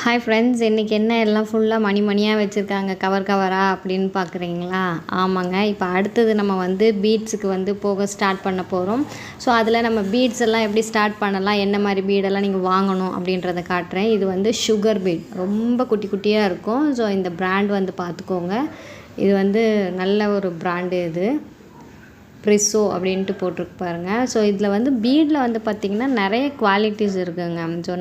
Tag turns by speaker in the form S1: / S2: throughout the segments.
S1: Hi friends, இன்றைக்கி என்ன எல்லாம் ஃபுல்லாக மணியாக வச்சுருக்காங்க கவர் கவராக அப்படின்னு பார்க்குறீங்களா? ஆமாங்க. இப்போ அடுத்தது நம்ம வந்து பீட்ஸுக்கு வந்து போக ஸ்டார்ட் பண்ண போகிறோம். ஸோ அதில் நம்ம பீட்ஸ் எல்லாம் எப்படி ஸ்டார்ட் பண்ணலாம், என்ன மாதிரி பீடெல்லாம் நீங்கள் வாங்கணும் அப்படின்றத காட்டுறேன். இது வந்து சுகர் பீட், ரொம்ப குட்டி குட்டியாக இருக்கும். ஸோ இந்த பிராண்ட் வந்து பார்த்துக்கோங்க. இது வந்து நல்ல ஒரு பிராண்டு. இது ப்ரிஸோ அப்படின்ட்டு போட்டிருக்கு பாருங்கள். ஸோ இதில் வந்து பீடில் வந்து பார்த்திங்கன்னா நிறைய குவாலிட்டிஸ் இருக்குதுங்க. ஸோ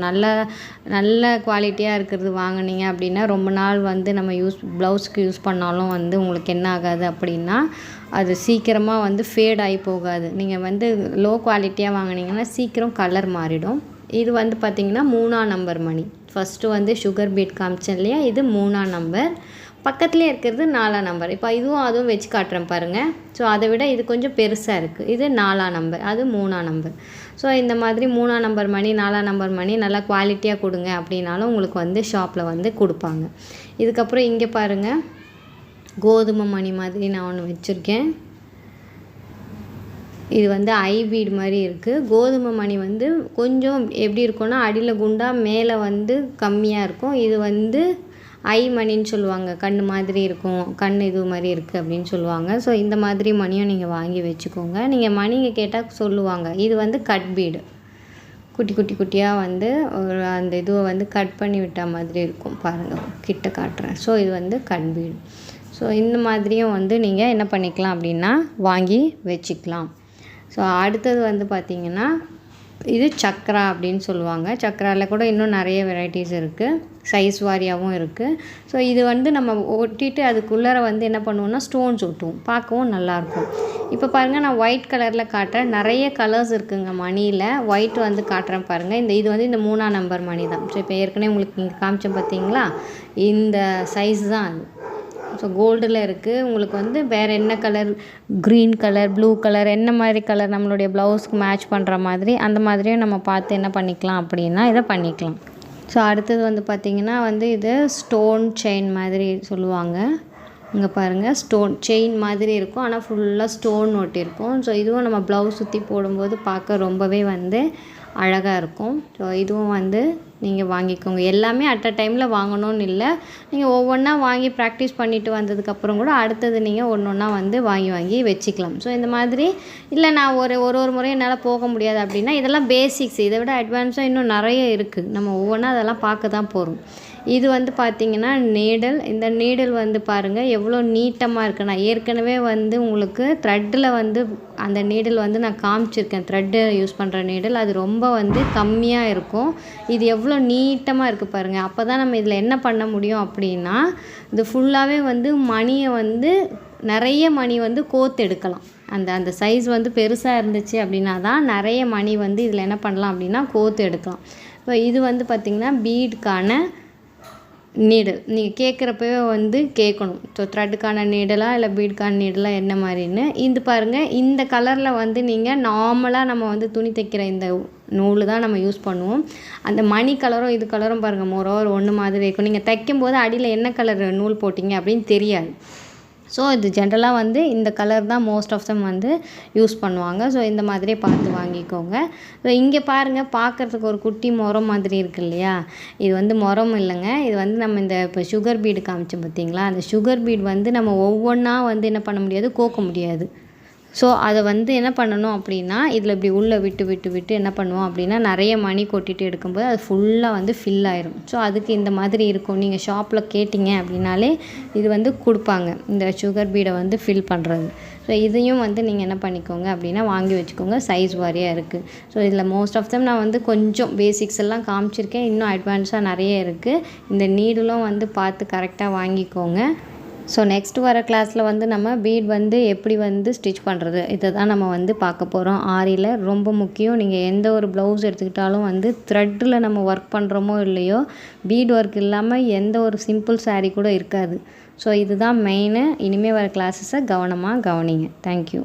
S1: நல்ல குவாலிட்டியாக இருக்கிறது வாங்கினீங்க அப்படின்னா ரொம்ப நாள் வந்து நம்ம ப்ளவுஸ்க்கு யூஸ் பண்ணாலும் வந்து உங்களுக்கு என்ன ஆகாது அப்படின்னா, அது சீக்கிரமாக வந்து ஃபேட் ஆகி போகாது. நீங்கள் வந்து லோ குவாலிட்டியாக வாங்கினீங்கன்னா சீக்கிரம் கலர் மாறிடும். இது வந்து பார்த்திங்கன்னா 3ஆம் நம்பர் மணி. ஃபஸ்ட்டு வந்து சுகர் பீட் காமிச்சேன் இல்லையா, இது 3ஆம் நம்பர். பக்கத்துலேயே இருக்கிறது 4ஆம் நம்பர். இப்போ அதுவும் வச்சு காட்டுறேன் பாருங்கள். ஸோ அதை விட இது கொஞ்சம் பெருசாக இருக்குது. இது 4ஆம் நம்பர், அது 3ஆம் நம்பர். ஸோ இந்த மாதிரி 3ஆம் நம்பர் மணி, 4ஆம் நம்பர் மணி நல்லா குவாலிட்டியாக கொடுங்க அப்படின்னாலும் உங்களுக்கு வந்து ஷாப்பில் வந்து கொடுப்பாங்க. இதுக்கப்புறம் இங்கே பாருங்கள், கோதுமை மணி மாதிரி நான் ஒன்று வச்சுருக்கேன். இது வந்து ஐ பீட் மாதிரி இருக்குது. கோதுமை மணி வந்து கொஞ்சம் எப்படி இருக்கும்னா அடியில் குண்டா, மேலே வந்து கம்மியாக இருக்கும். இது வந்து ஐ மணின்னு சொல்லுவாங்க. கண் மாதிரி இருக்கும், கண் இது மாதிரி இருக்குது அப்படின்னு சொல்லுவாங்க. ஸோ இந்த மாதிரி மணியும் நீங்கள் வாங்கி வச்சுக்கோங்க. நீங்கள் மணிங்க கேட்டால் சொல்லுவாங்க. இது வந்து கட் பீடு, குட்டியாக வந்து ஒரு அந்த இதுவை வந்து கட் பண்ணி விட்ட மாதிரி இருக்கும் பாருங்கள், கிட்ட காட்டுறேன். ஸோ இது வந்து கட் பீடு. ஸோ இந்த மாதிரியும் வந்து நீங்கள் என்ன பண்ணிக்கலாம் அப்படின்னா வாங்கி வச்சுக்கலாம். ஸோ அடுத்தது வந்து பார்த்திங்கன்னா இது சக்ரா அப்படின்னு சொல்லுவாங்க. சக்ராவில் கூட இன்னும் நிறைய வெரைட்டிஸ் இருக்குது, சைஸ் வாரியாகவும் இருக்குது. ஸோ இது வந்து நம்ம ஒட்டிட்டு அதுக்குள்ளார வந்து என்ன பண்ணுவோம்னா ஸ்டோன்ஸ் ஒட்டுவோம், பார்க்கவும் நல்லாயிருக்கும். இப்போ பாருங்கள், நான் ஒயிட் கலரில் காட்டுறேன். நிறைய கலர்ஸ் இருக்குதுங்க மணியில். ஒயிட் வந்து காட்டுறேன் பாருங்கள். இது வந்து இந்த 3ஆம் நம்பர் மணி தான். ஸோ இப்போ ஏற்கனவே உங்களுக்கு இங்கே காமிச்சேன் பார்த்தீங்களா, இந்த சைஸ் தான் அது. ஸோ கோல்டில் இருக்குது. உங்களுக்கு வந்து வேறு என்ன colour, green colour, blue colour, என்ன மாதிரி கலர் நம்மளுடைய ப்ளவுஸ்க்கு மேட்ச் பண்ணுற மாதிரி அந்த மாதிரியும் நம்ம பார்த்து என்ன பண்ணிக்கலாம் அப்படின்னா இதை பண்ணிக்கலாம். ஸோ அடுத்தது வந்து பார்த்திங்கன்னா வந்து இது ஸ்டோன் செயின் மாதிரி சொல்லுவாங்க. இங்கே பாருங்கள், ஸ்டோன் செயின் மாதிரி இருக்கும், ஆனால் ஃபுல்லாக ஸ்டோன் ஒட்டியிருக்கும். ஸோ இதுவும் நம்ம ப்ளவுஸ் சுற்றி போடும்போது பார்க்க ரொம்பவே வந்து அழகாக இருக்கும். ஸோ இதுவும் வந்து நீங்கள் வாங்கிக்கோங்க. எல்லாமே அட் அ டைமில் வாங்கணும்னு இல்லை, நீங்கள் ஒவ்வொன்றா வாங்கி ப்ராக்டிஸ் பண்ணிவிட்டு வந்ததுக்கப்புறம் கூட அடுத்தது நீங்கள் ஒன்றா வந்து வாங்கி வச்சுக்கலாம். ஸோ இந்த மாதிரி இல்லை, நான் ஒரு முறை என்னால் போக முடியாது அப்படின்னா இதெல்லாம் பேசிக்ஸ். இதை விட அட்வான்ஸாக இன்னும் நிறைய இருக்குது. நம்ம ஒவ்வொன்றா அதெல்லாம் பார்க்க தான் போகிறோம். இது வந்து பார்த்திங்கன்னா நீடல். இந்த நீடல் வந்து பாருங்கள் எவ்வளோ நீட்டமாக இருக்குது. நான் ஏற்கனவே வந்து உங்களுக்கு த்ரெட்டில் வந்து அந்த நீடல் வந்து நான் காமிச்சிருக்கேன். த்ரெட்டு யூஸ் பண்ணுற நீடல் அது ரொம்ப வந்து கம்மியாக இருக்கும். இது எவ்வளோ நீட்டமாக இருக்குது பாருங்கள். அப்போ தான் நம்ம இதில் என்ன பண்ண முடியும் அப்படின்னா, இது ஃபுல்லாகவே வந்து மணியை வந்து நிறைய மணி வந்து கோத்து எடுக்கலாம். அந்த சைஸ் வந்து பெருசாக இருந்துச்சு அப்படின்னா தான் நிறைய மணி வந்து இதில் என்ன பண்ணலாம் அப்படின்னா கோத்து எடுக்கலாம். இப்போ இது வந்து பார்த்திங்கன்னா பீடுக்கான நீடல். நீங்கள் கேட்குறப்பவே வந்து கேட்கணும், ஸோ த்ரெட்டுக்கான நீடலா இல்லை பீடுக்கான நீடலா என்ன மாதிரின்னு. இது பாருங்கள், இந்த கலரில் வந்து நீங்கள் நார்மலாக நம்ம வந்து துணி தைக்கிற இந்த நூல் தான் நம்ம யூஸ் பண்ணுவோம். அந்த மணி கலரும் இது கலரும் பாருங்கள் மோரோவர் ஒன்று மாதிரி இருக்கும். நீங்கள் தைக்கும்போது அடியில் என்ன கலர் நூல் போட்டிங்க அப்படின்னு தெரியாது. ஸோ இது ஜென்ரலாக வந்து இந்த கலர் தான் மோஸ்ட் ஆஃப் தம் வந்து யூஸ் பண்ணுவாங்க. ஸோ இந்த மாதிரியே பார்த்து வாங்கிக்கோங்க. ஸோ இங்கே பாருங்கள், பார்க்குறதுக்கு ஒரு குட்டி முறம் மாதிரி இருக்குது இல்லையா, இது வந்து முறம் இல்லைங்க. இது வந்து நம்ம இந்த இப்போ சுகர் பீடு காமிச்சோம் பார்த்தீங்களா, அந்த சுகர் பீடு வந்து நம்ம ஒவ்வொன்றா வந்து என்ன பண்ண முடியாது, கோக்க முடியாது. ஸோ அதை வந்து என்ன பண்ணணும் அப்படின்னா இதில் இப்படி உள்ளே விட்டு என்ன பண்ணுவோம் அப்படின்னா நிறைய மணி கொட்டிட்டு எடுக்கும்போது அது ஃபுல்லாக வந்து ஃபில் ஆயிரும். ஸோ அதுக்கு இந்த மாதிரி இருக்கும். நீங்கள் ஷாப்பில் கேட்டிங்க அப்படின்னாலே இது வந்து கொடுப்பாங்க, இந்த சுகர் பீடை வந்து ஃபில் பண்ணுறது. ஸோ இதையும் வந்து நீங்கள் என்ன பண்ணிக்கோங்க அப்படின்னா வாங்கி வச்சுக்கோங்க. சைஸ் வாரியாக இருக்குது. ஸோ இதில் மோஸ்ட் ஆஃப் தம் நான் வந்து கொஞ்சம் பேசிக்ஸ் எல்லாம் காமிச்சிருக்கேன். இன்னும் அட்வான்ஸாக நிறைய இருக்குது. இந்த நீடலும் வந்து பார்த்து கரெக்டாக வாங்கிக்கோங்க. ஸோ நெக்ஸ்ட் வர கிளாஸில் வந்து நம்ம பீட் வந்து எப்படி வந்து ஸ்டிச் பண்ணுறது இதை தான் நம்ம வந்து பார்க்க போகிறோம். ஆரியில் ரொம்ப முக்கியம். நீங்கள் எந்த ஒரு ப்ளவுஸ் எடுத்துக்கிட்டாலும் வந்து த்ரெட்டில் நம்ம ஒர்க் பண்ணுறோமோ இல்லையோ, பீட் ஒர்க் இல்லாமல் எந்த ஒரு சிம்பிள் சாரீ கூட இருக்காது. ஸோ இதுதான் மெயினு. இனிமேல் வர கிளாஸஸை கவனமாக கவனிங்க. தேங்க்யூ.